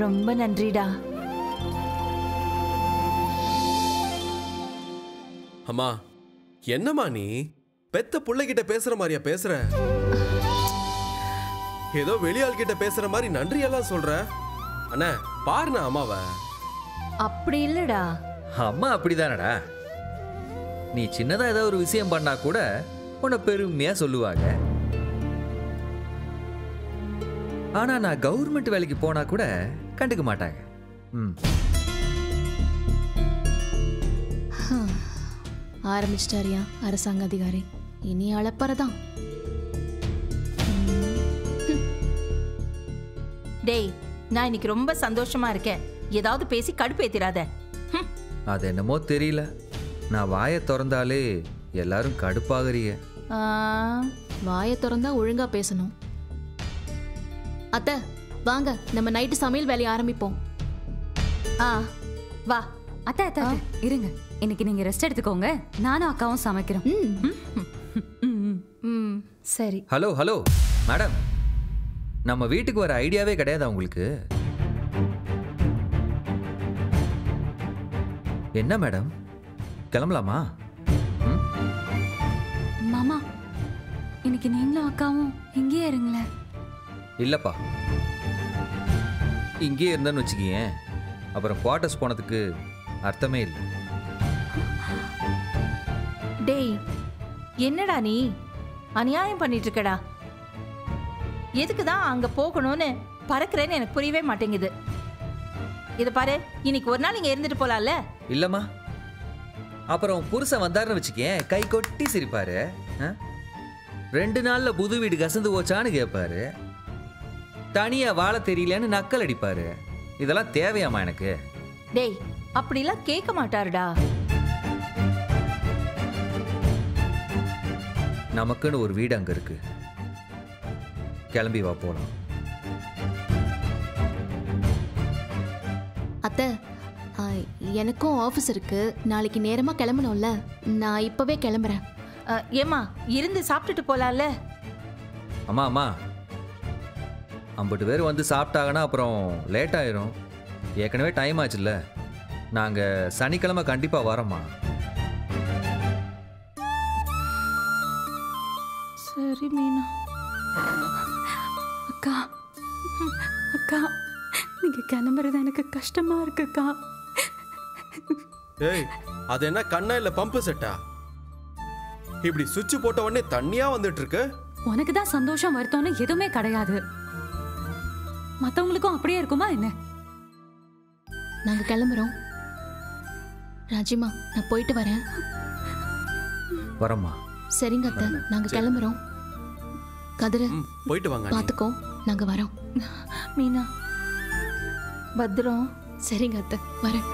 ரொம்ப நன்றிடா. அம்மா, என்னம்மா நீ பெத்த புள்ளைகிட்ட பேசுற மாதிரியா பேசுற? ஏதோ வெளியாள் கிட்ட பேசுற மாதிரி நன்றி எல்லாம் சொல்ற. அண்ணா பாருண்ணா அம்மாவ. அப்படி இல்லடா. அம்மா அப்படிதானடா. நீ சின்னதா ஏதோ ஒரு விஷயம் பண்ணா கூட உன்னை பெருமையா சொல்லுவாங்க. ஆனா நான் கவர்மெண்ட் வேலைக்கு போனா கூட கண்டுக்க மாட்டாங்க. ஆரம்பிச்சிட்டாரியா அரசாங்க அதிகாரி. இனி அளப்பறதான். டேய், நான் இன்னைக்கு ரொம்ப சந்தோஷமா இருக்கேன். ஏதாவது பேசி கடுப்பேத்திராத. அது என்னமோ தெரியல, நான் வாயை திறந்தாலே எல்லாரும் கடுப்பாகிறீங்க. வாயை திறந்தா ஒழுங்கா பேசணும். அத்தை வாங்க, நம்ம நைட்டு சமையல் வேலையை ஆரம்பிப்போம். வா. அத்தை அத்தை இருங்க, இன்னைக்கு நீங்க ரெஸ்ட் எடுத்துக்கோங்க. நானும் அக்காவும் சமைக்கிறோம். சரி. ஹலோ ஹலோ மேடம், நம்ம வீட்டுக்கு வர ஐடியாவே கிடையாதா உங்களுக்கு? என்ன மேடம், கிளம்பலாமா? மாமா, இன்னைக்கு நீங்களும் அக்காவும் இங்கேயே இருங்களேன். இல்லப்பா, இங்கேயே இருந்தேன்னு வச்சுக்கியேன், அப்புறம் குவார்டர்ஸ் போனதுக்கு அர்த்தமே இல்லை. டேய், என்னடா நீ அநியாயம் பண்ணிட்டு இருக்கடா. எதுக்குதான் அங்க போகணும்னு பறக்கிறேன்னு எனக்கு புரியவே மாட்டேங்குது. இத பாரு, இன்னைக்கு ஒரு நாள் இங்க இருந்துட்டு போலாம்ல. இல்லம்மா, அப்புறம் புருஷன் வந்தாருன்னு வச்சுக்கேன், கை கொட்டி சிரிப்பாரு. 2 நாள்ல புது வீடு கசந்து போச்சான்னு கேட்பாரு. தனியா வாழ தெரியலன்னு நக்கல் அடிப்பாரு. இதெல்லாம் தேவையாமா எனக்கு? டேய், அப்படிலாம் கேட்க மாட்டாருடா. நமக்குன்னு ஒரு வீடு அங்க இருக்கு. கிளம்பி வா போலாம். அத்தை, எனக்கும் ஆஃபீஸ் இருக்கு. நாளைக்கு நேரமா கிளம்பணும்ல. நான் இப்பவே கிளம்புறேன். ஏமா, இருந்து சாப்பிட்டுட்டு போலாம்ல. அம்மா அம்மா, 50 பேர் வந்து சாப்பிட்டாங்கன்னா அப்புறம் லேட் ஆயிரும். ஏற்கனவே டைம் ஆச்சுல்ல. நாங்க சனிக்கிழமை கண்டிப்பா வரோம்மா. சரி மீனா. அக்கா அக்கா, நீங்க கிளம்புறது எனக்கு கஷ்டமா இருக்குக்கா. ஏய், அது என்ன கண்ணா இல்ல பம்பு செட்டா? இப்படி சுவிட்ச் போட்ட உடனே தண்ணியா வந்துட்டு இருக்கு. உனக்கு தான் சந்தோஷம் வருத்தம்னு எதுவுமே கிடையாது. மத்தவங்களுக்கும் அப்படியே இருக்குமா என்ன? நாங்க கிளம்புறோம். ராஜிமா, நான் போயிட்டு வரேன். வரம்மா. சரிங்க அத்தை, நாங்க கிளம்புறோம். கதிர போயிட்டு வாங்க. பாத்துக்கோ, நாங்க வரோம். மீனா, பத்திரம். சரிங்க அத்தை, வரேன்.